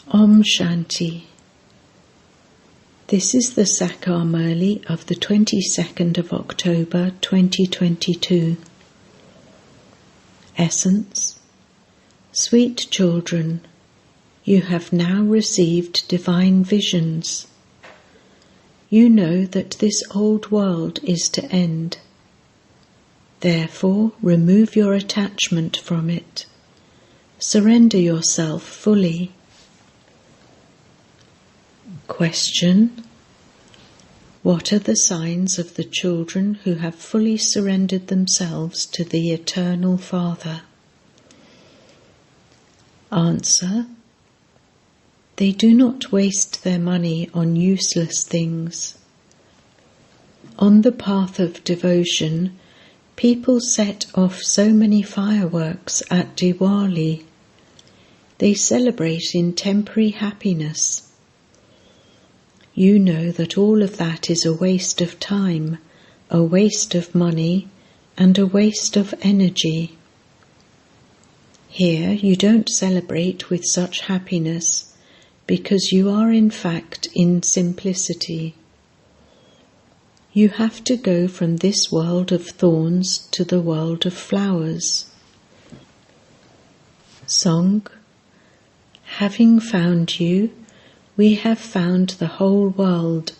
Om Shanti. This is the Sakar Murli of the 22nd of October 2022. Essence. Sweet children, you have now received divine visions. You know that this old world is to end. Therefore, remove your attachment from it. Surrender yourself fully. Question. What are the signs of the children who have fully surrendered themselves to the Eternal Father? Answer. They do not waste their money on useless things. On the path of devotion, people set off so many fireworks at Diwali. They celebrate in temporary happiness. You know that all of that is a waste of time, a waste of money, and a waste of energy. Here you don't celebrate with such happiness because you are in fact in simplicity. You have to go from this world of thorns to the world of flowers. Song. Having found you, we have found the whole world.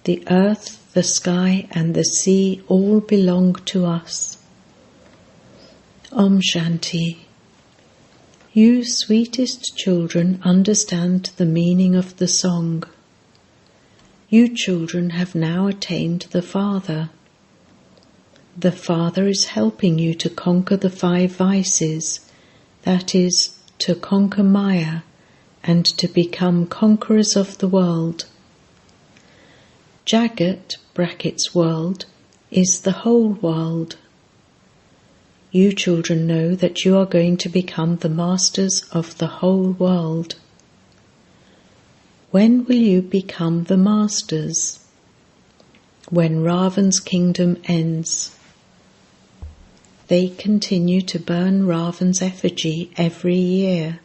The earth, the sky, and the sea all belong to us. Om Shanti. You sweetest children understand the meaning of the song. You children have now attained the Father. The Father is helping you to conquer the 5 vices, that is, to conquer Maya, and to become conquerors of the world. Jagat (world) is the whole world. You children know that you are going to become the masters of the whole world. When will you become the masters? When Ravan's kingdom ends. They continue to burn Ravan's effigy every year,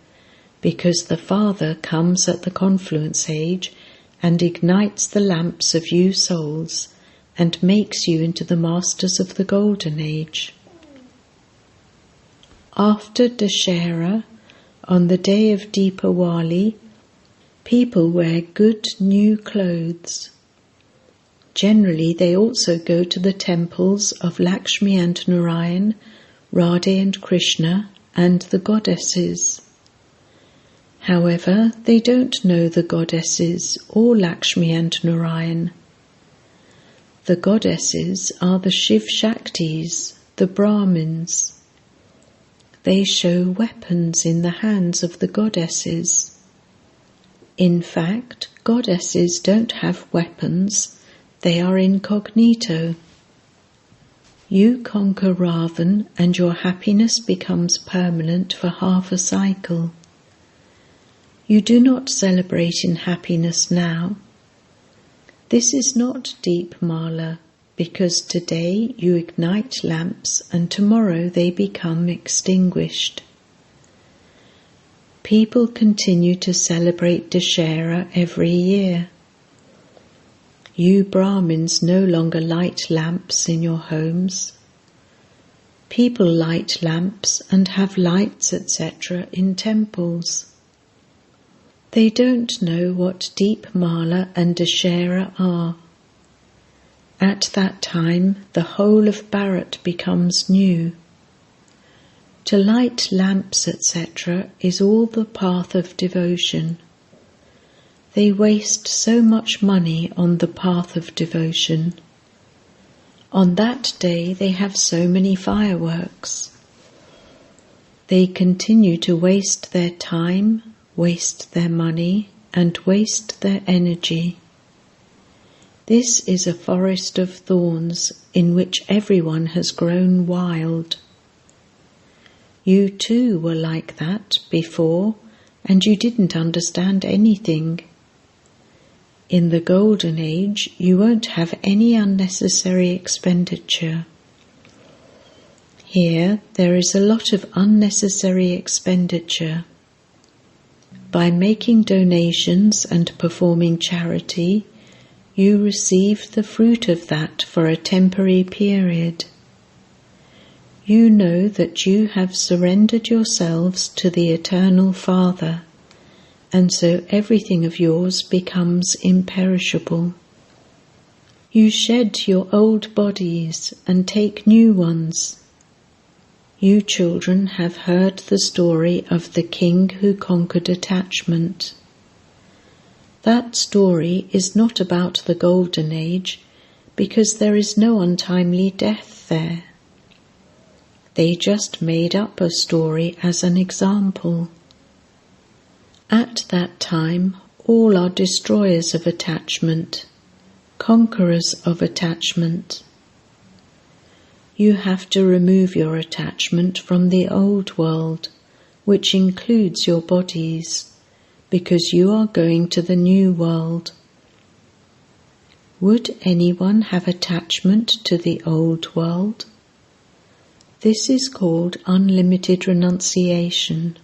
because the Father comes at the confluence age and ignites the lamps of you souls and makes you into the masters of the golden age. After Dussehra, on the day of Deepawali, people wear good new clothes. Generally, they also go to the temples of Lakshmi and Narayan, Radhe and Krishna, and the goddesses. However, they don't know the goddesses or Lakshmi and Narayan. The goddesses are the Shiv Shaktis, the Brahmins. They show weapons in the hands of the goddesses. In fact, goddesses don't have weapons, they are incognito. You conquer Ravan and your happiness becomes permanent for half a cycle. You do not celebrate in happiness now. This is not deep mala, because today you ignite lamps and tomorrow they become extinguished. People continue to celebrate Dussehra every year. You Brahmins no longer light lamps in your homes. People light lamps and have lights, etc. in temples. They don't know what Deep Mala and Dussehra are. At that time, the whole of Bharat becomes new. To light lamps, etc., is all the path of devotion. They waste so much money on the path of devotion. On that day, they have so many fireworks. They continue to waste their time, waste their money, and waste their energy. This is a forest of thorns in which everyone has grown wild. You too were like that before, and you didn't understand anything. In the golden age, you won't have any unnecessary expenditure. Here, there is a lot of unnecessary expenditure. By making donations and performing charity, you receive the fruit of that for a temporary period. You know that you have surrendered yourselves to the Eternal Father, and so everything of yours becomes imperishable. You shed your old bodies and take new ones. You children have heard the story of the king who conquered attachment. That story is not about the Golden Age, because there is no untimely death there. They just made up a story as an example. At that time, all are destroyers of attachment, conquerors of attachment. You have to remove your attachment from the old world, which includes your bodies, because you are going to the new world. Would anyone have attachment to the old world? This is called unlimited renunciation.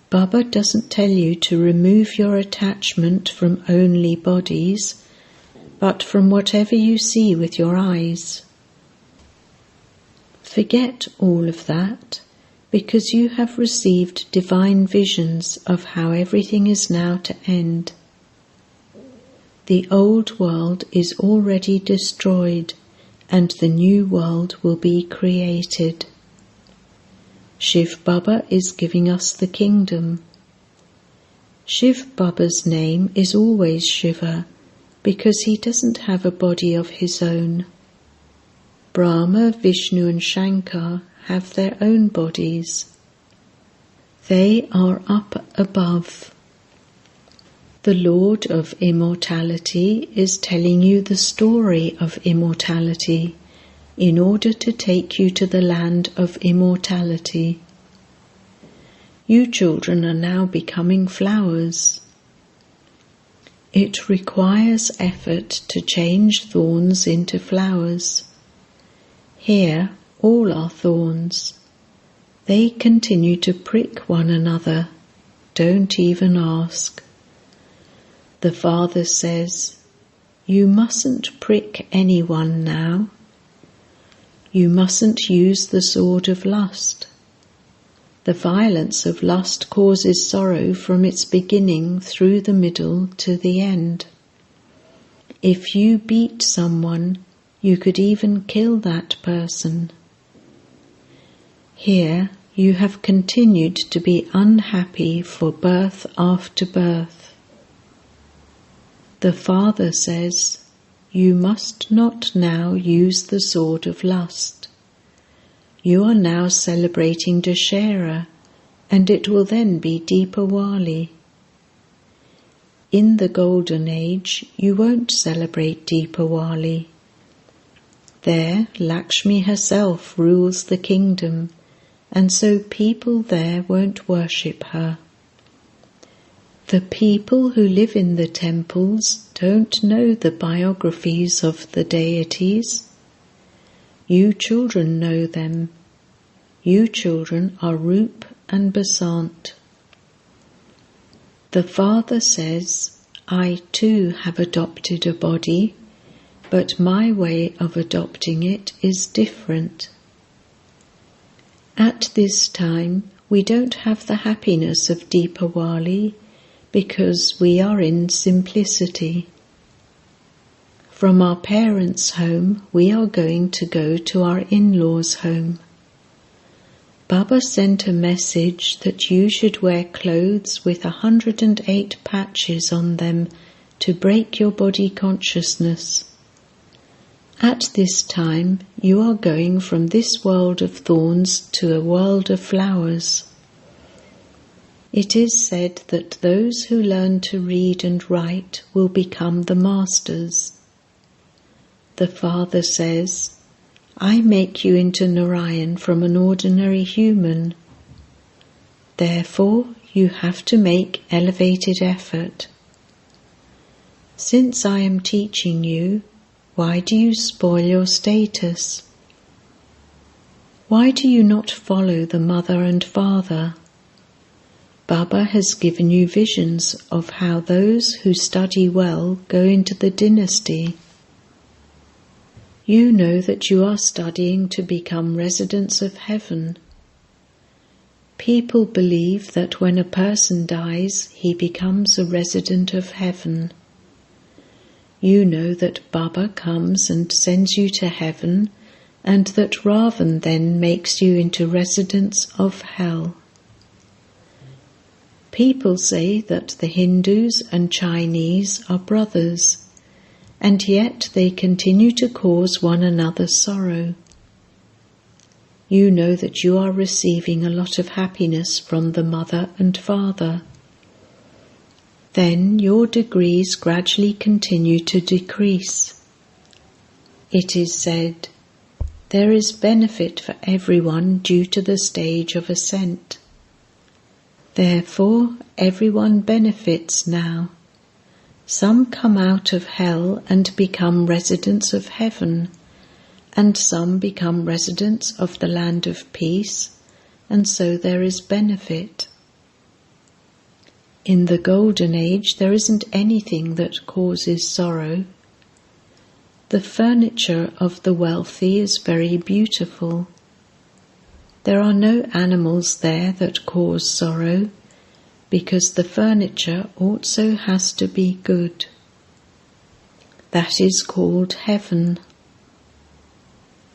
Baba doesn't tell you to remove your attachment from only bodies, but from whatever you see with your eyes. Forget all of that, because you have received divine visions of how everything is now to end. The old world is already destroyed, and the new world will be created. Shiv Baba is giving us the kingdom. Shiv Baba's name is always Shiva, because he doesn't have a body of his own. Brahma, Vishnu and Shankar have their own bodies. They are up above. The Lord of Immortality is telling you the story of immortality in order to take you to the land of immortality. You children are now becoming flowers. It requires effort to change thorns into flowers. Here, all are thorns. They continue to prick one another. Don't even ask. The Father says, you mustn't prick anyone now. You mustn't use the sword of lust. The violence of lust causes sorrow from its beginning through the middle to the end. If you beat someone, you could even kill that person. Here you have continued to be unhappy for birth after birth. The Father says, you must not now use the sword of lust. You are now celebrating Dussehra, and it will then be Deepawali. In the Golden Age, you won't celebrate Deepawali. There, Lakshmi herself rules the kingdom, and so people there won't worship her. The people who live in the temples don't know the biographies of the deities. You children know them. You children are Roop and Basant. The Father says, I too have adopted a body, but my way of adopting it is different. At this time, we don't have the happiness of Deepawali because we are in simplicity. From our parents' home, we are going to go to our in-laws' home. Baba sent a message that you should wear clothes with 108 patches on them to break your body consciousness. At this time, you are going from this world of thorns to a world of flowers. It is said that those who learn to read and write will become the masters. The Father says, I make you into Narayan from an ordinary human. Therefore, you have to make elevated effort. Since I am teaching you, why do you spoil your status? Why do you not follow the mother and father? Baba has given you visions of how those who study well go into the dynasty. You know that you are studying to become residents of heaven. People believe that when a person dies, he becomes a resident of heaven. You know that Baba comes and sends you to heaven, and that Ravan then makes you into residents of hell. People say that the Hindus and Chinese are brothers, and yet they continue to cause one another sorrow. You know that you are receiving a lot of happiness from the mother and father. Then your degrees gradually continue to decrease. It is said, there is benefit for everyone due to the stage of ascent. Therefore, everyone benefits now. Some come out of hell and become residents of heaven, and some become residents of the land of peace, and so there is benefit. In the Golden Age, there isn't anything that causes sorrow. The furniture of the wealthy is very beautiful. There are no animals there that cause sorrow, because the furniture also has to be good. That is called heaven.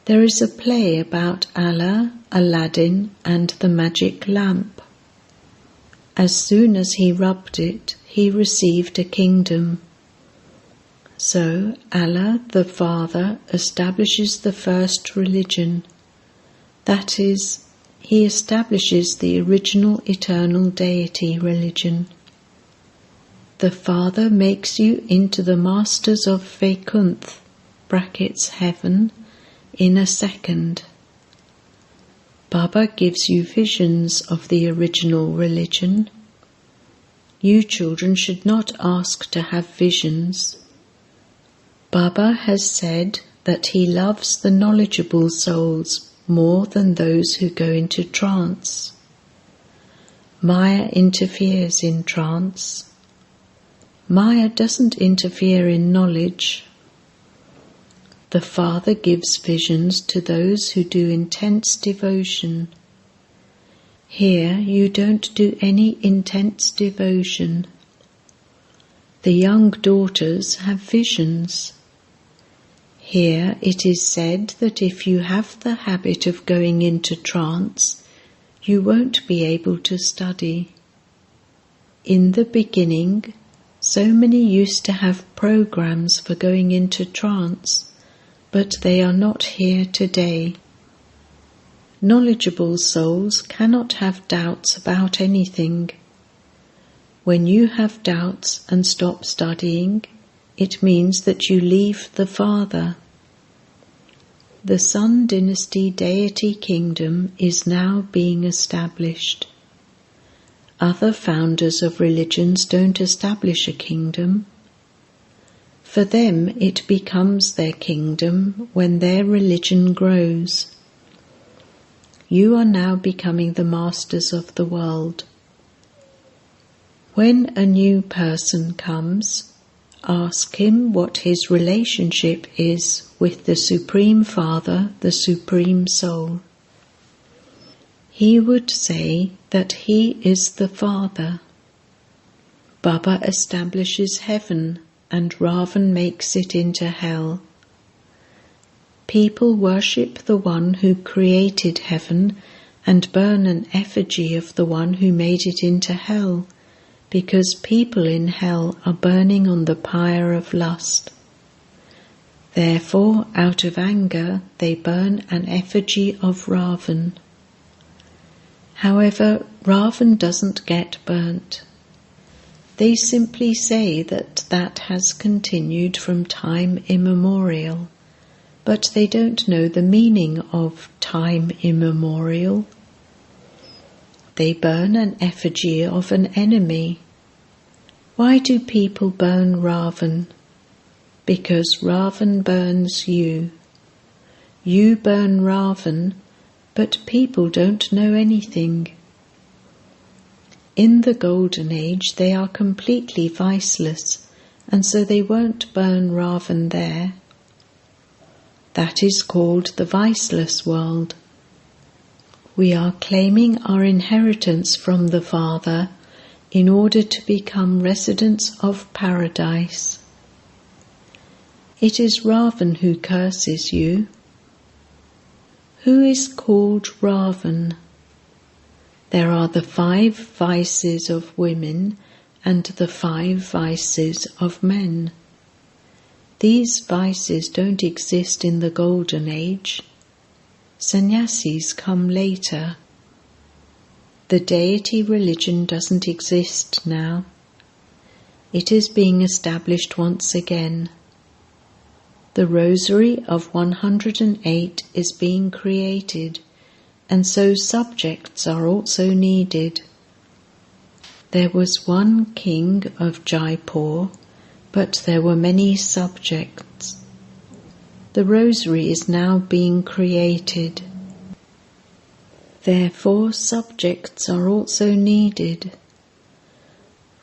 There is a play about Allah, Aladdin, and the magic lamp. As soon as he rubbed it, he received a kingdom. So Allah, the Father, establishes the first religion. That is, he establishes the original eternal deity religion. The Father makes you into the masters of Vaikuntha (heaven) in a second. Baba gives you visions of the original religion. You children should not ask to have visions. Baba has said that he loves the knowledgeable souls more than those who go into trance. Maya interferes in trance. Maya doesn't interfere in knowledge. The Father gives visions to those who do intense devotion. Here you don't do any intense devotion. The young daughters have visions. Here it is said that if you have the habit of going into trance, you won't be able to study. In the beginning, so many used to have programs for going into trance, but they are not here today. Knowledgeable souls cannot have doubts about anything. When you have doubts and stop studying, it means that you leave the Father. The Sun Dynasty Deity Kingdom is now being established. Other founders of religions don't establish a kingdom. For them it becomes their kingdom when their religion grows. You are now becoming the masters of the world. When a new person comes, ask him what his relationship is with the Supreme Father, the Supreme Soul. He would say that he is the Father. Baba establishes heaven and Ravan makes it into hell. People worship the one who created heaven and burn an effigy of the one who made it into hell, because people in hell are burning on the pyre of lust. Therefore, out of anger, they burn an effigy of Ravan. However, Ravan doesn't get burnt. They simply say that has continued from time immemorial, but they don't know the meaning of time immemorial. They burn an effigy of an enemy. Why do people burn Ravan? Because Ravan burns you. You burn Ravan, but people don't know anything. In the Golden Age they are completely viceless, and so they won't burn Ravan there. That is called the viceless world. We are claiming our inheritance from the Father in order to become residents of paradise. It is Ravan who curses you. Who is called Ravan? There are the 5 vices of women and the 5 vices of men. These vices don't exist in the Golden Age. Sannyasis come later. The deity religion doesn't exist now. It is being established once again. The rosary of 108 is being created, and so subjects are also needed. There was one king of Jaipur, but there were many subjects. The rosary is now being created. Therefore, subjects are also needed.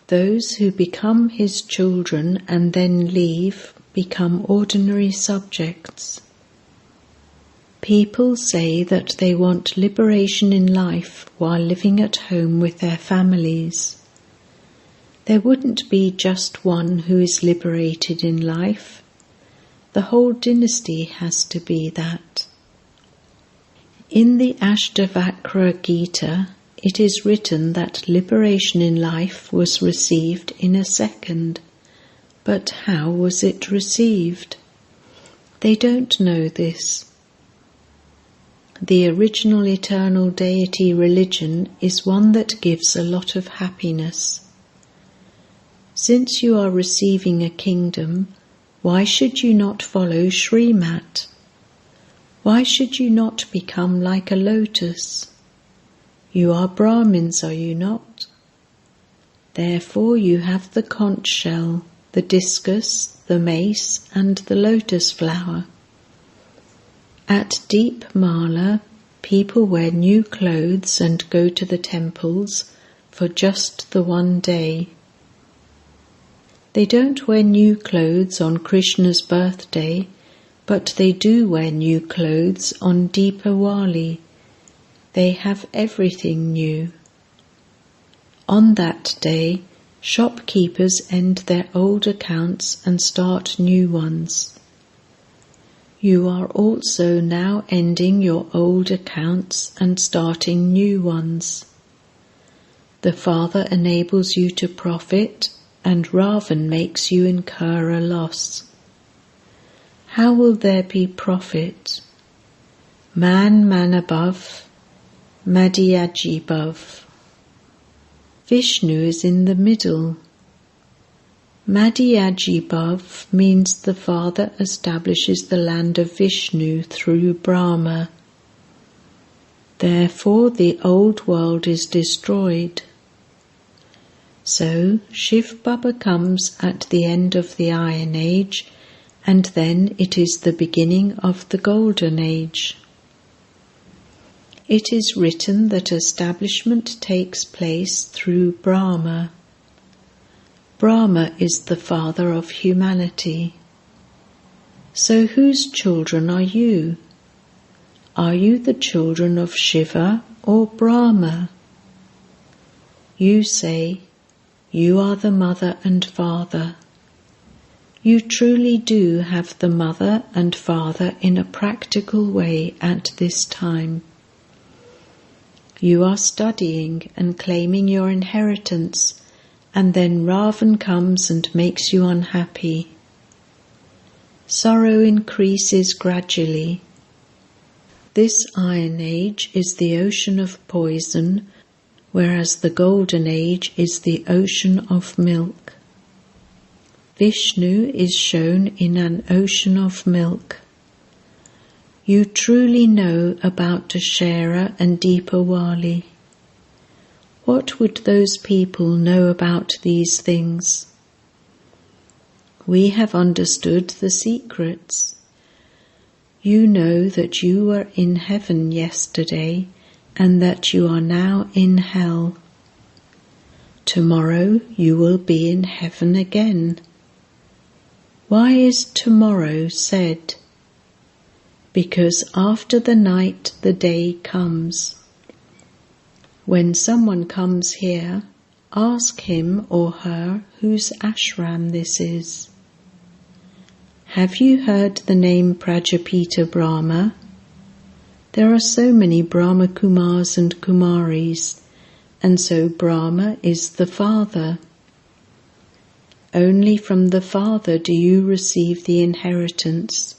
Those who become his children and then leave become ordinary subjects. People say that they want liberation in life while living at home with their families. There wouldn't be just one who is liberated in life. The whole dynasty has to be that. In the Ashtavakra Gita, it is written that liberation in life was received in a second. But how was it received? They don't know this. The original eternal deity religion is one that gives a lot of happiness. Since you are receiving a kingdom, why should you not follow Srimat? Why should you not become like a lotus? You are Brahmins, are you not? Therefore you have the conch shell, the discus, the mace, and the lotus flower. At Deep Mala, people wear new clothes and go to the temples for just the one day. They don't wear new clothes on Krishna's birthday, but they do wear new clothes on Deepawali. They have everything new. On that day, shopkeepers end their old accounts and start new ones. You are also now ending your old accounts and starting new ones. The Father enables you to profit, and Ravan makes you incur a loss. How will there be profit? Man above, Madhyaji above. Vishnu is in the middle. Madhyaji above means the Father establishes the land of Vishnu through Brahma. Therefore the old world is destroyed. So Shiv Baba comes at the end of the Iron Age, and then it is the beginning of the Golden Age. It is written that establishment takes place through Brahma. Brahma is the father of humanity. So whose children are you? Are you the children of Shiva or Brahma? You say, you are the mother and father. You truly do have the mother and father in a practical way at this time. You are studying and claiming your inheritance, and then Ravan comes and makes you unhappy. Sorrow increases gradually. This Iron Age is the ocean of poison, whereas the Golden Age is the ocean of milk. Vishnu is shown in an ocean of milk. You truly know about Dussehra and Deepawali. What would those people know about these things? We have understood the secrets. You know that you were in heaven yesterday and that you are now in hell. Tomorrow you will be in heaven again. Why is tomorrow said? Because after the night the day comes. When someone comes here, ask him or her whose ashram this is. Have you heard the name Prajapita Brahma? There are so many Brahma Kumaris and Kumaris, and so Brahma is the father. Only from the father do you receive the inheritance.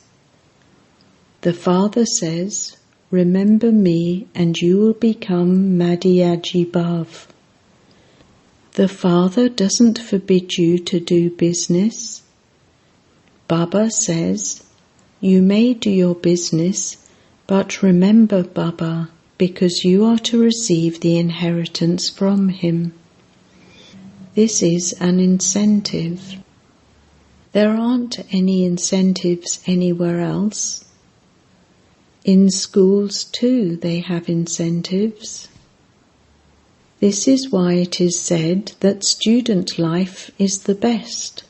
The father says, remember me and you will become Madhyaji Bhav. The father doesn't forbid you to do business. Baba says, you may do your business, but remember Baba, because you are to receive the inheritance from him. This is an incentive. There aren't any incentives anywhere else. In schools too they have incentives. This is why it is said that student life is the best.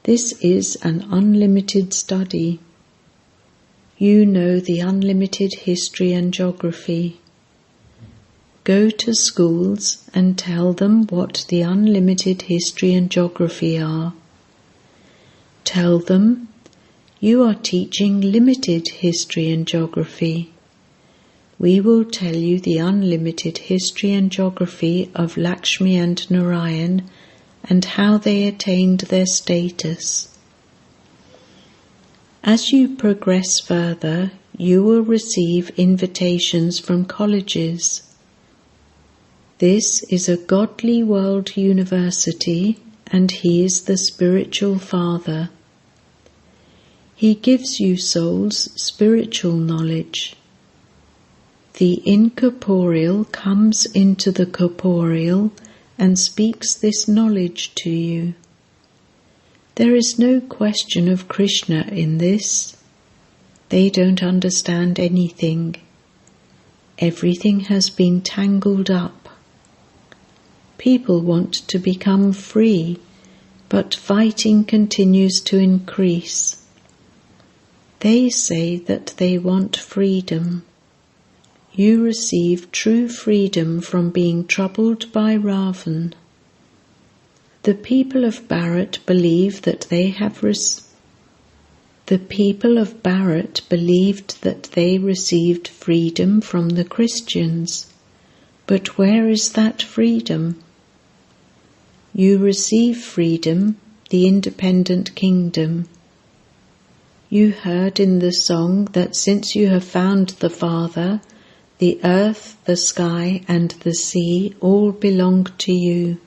This is an unlimited study. You know the unlimited history and geography. Go to schools and tell them what the unlimited history and geography are. Tell them, you are teaching limited history and geography. We will tell you the unlimited history and geography of Lakshmi and Narayan and how they attained their status. As you progress further, you will receive invitations from colleges. This is a godly world university, and he is the spiritual father. He gives you souls spiritual knowledge. The incorporeal comes into the corporeal and speaks this knowledge to you. There is no question of Krishna in this. They don't understand anything. Everything has been tangled up. People want to become free, but fighting continues to increase. They say that they want freedom. You receive true freedom from being troubled by Ravan. The people of Bharat believe that they have The people of Bharat believed that they received freedom from the Christians. But where is that freedom? You receive freedom, the independent kingdom. You heard in the song that since you have found the Father, the earth, the sky, and the sea all belong to you.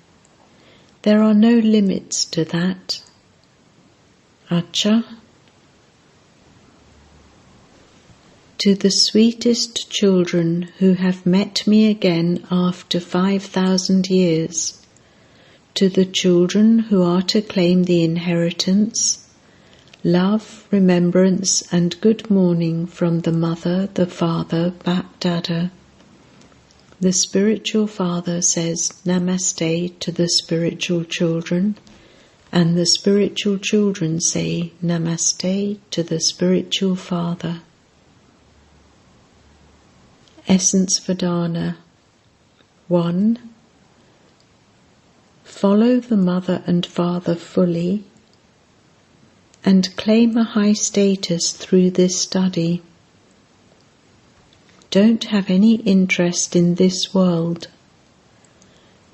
There are no limits to that. Acha. To the sweetest children who have met me again after 5,000 years, to the children who are to claim the inheritance, love, remembrance, and good morning from the mother, the father, Bap Dada. The spiritual father says Namaste to the spiritual children, and the spiritual children say Namaste to the spiritual father. Essence Vedana 1. Follow the mother and father fully and claim a high status through this study. Don't have any interest in this world.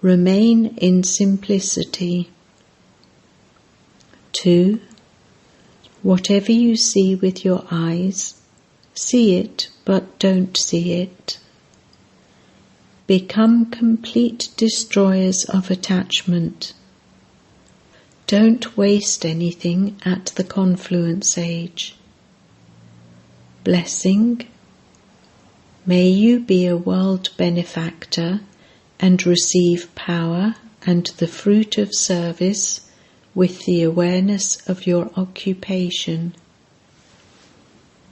Remain in simplicity. 2. Whatever you see with your eyes, see it but don't see it. Become complete destroyers of attachment. Don't waste anything at the confluence age. Blessing. May you be a world benefactor and receive power and the fruit of service with the awareness of your occupation.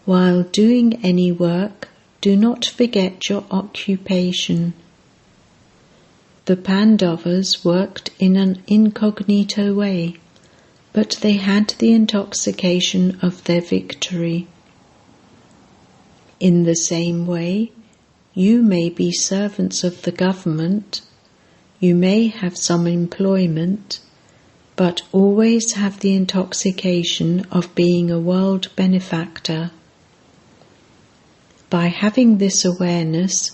While doing any work, do not forget your occupation. The Pandavas worked in an incognito way, but they had the intoxication of their victory. In the same way, you may be servants of the government, you may have some employment, but always have the intoxication of being a world benefactor. By having this awareness,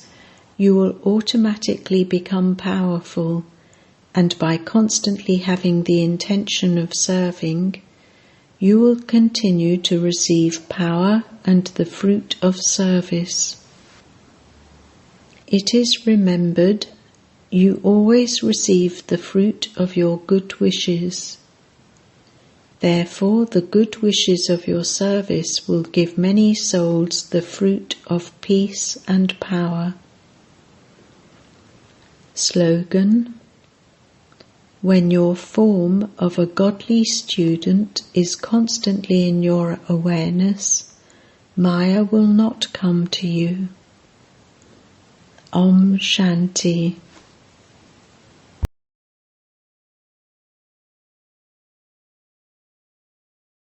you will automatically become powerful, and by constantly having the intention of serving, you will continue to receive power and the fruit of service. It is remembered, you always receive the fruit of your good wishes. Therefore, the good wishes of your service will give many souls the fruit of peace and power. Slogan: when your form of a godly student is constantly in your awareness, Maya will not come to you. Om Shanti.